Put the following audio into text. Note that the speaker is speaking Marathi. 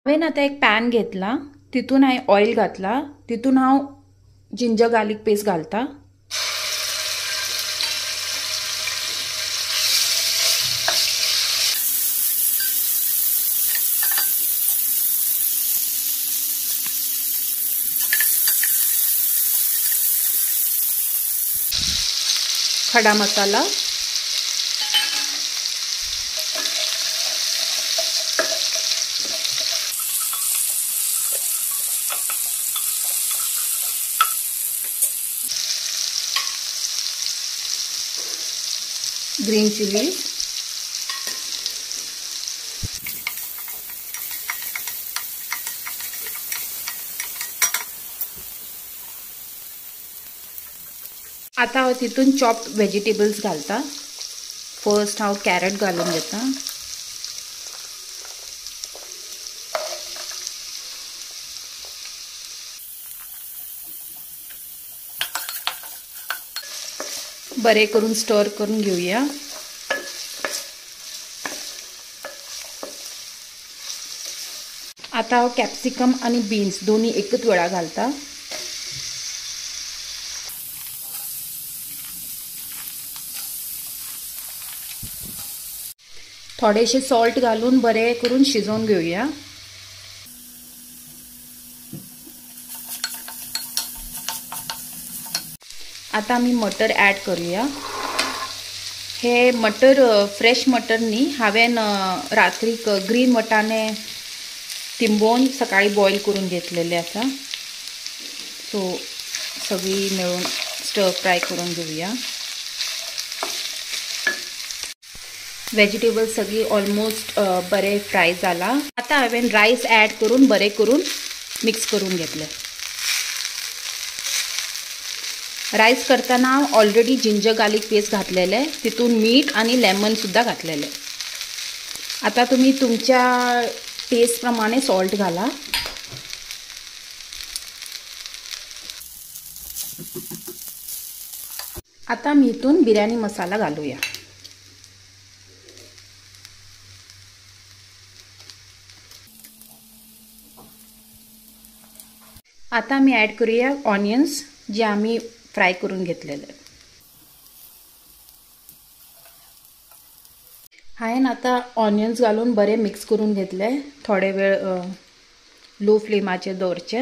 हांवें आतां एक पॅन घेतला, तितून हांवें ऑयल घातला, तितून हांव जिंजर गार्लीक पेस्ट घालता. खडा मसाला, ग्रीन चिली, आता हांव तितून चॉप्ड व्हेजिटेबल्स घालता. फर्स्ट हांव कॅरट घालून घेता. बरे करून स्टर करून घेऊया. आता हांव कॅप्सिकम आणि बीन्स दोन्ही एकच वेळा घालता. थोडेशे सॉल्ट घालून बरे करून शिजवून घेऊया. आता आम्ही मटर ॲड करूया. हे मटर फ्रेश मटर न्ही, हांवें रात्री ग्रीन वटाणे तिंबोवन सकाळी बॉईल करून घेतलेले आसा. सो सगळी मिळून स्टर फ्राय करून घेऊया. व्हेजिटेबल्स सगळी ऑलमोस्ट बरे फ्राय जाला. आता हांवें रायस ॲड करून बरे करून मिक्स करून घेतले. रायस करताना ऑलरेडी जिंजर गार्लिक पेस्ट घातलेले, तितून मीठ आणि लेमन सुद्धा घातलेले. आता तुम्ही तुमच्या टेस्ट प्रमाणे सॉल्ट घाला. आता मी इथून बिर्याणी मसाला घालूया. आता मी ॲड करूया ऑनियन्स जे आम्ही फ्राय करून घेतलेले. हांवें आता ऑनियन्स घालून बरे मिक्स करून घेतले. थोडे वेळ लो फ्लेमाचेर दवरचे.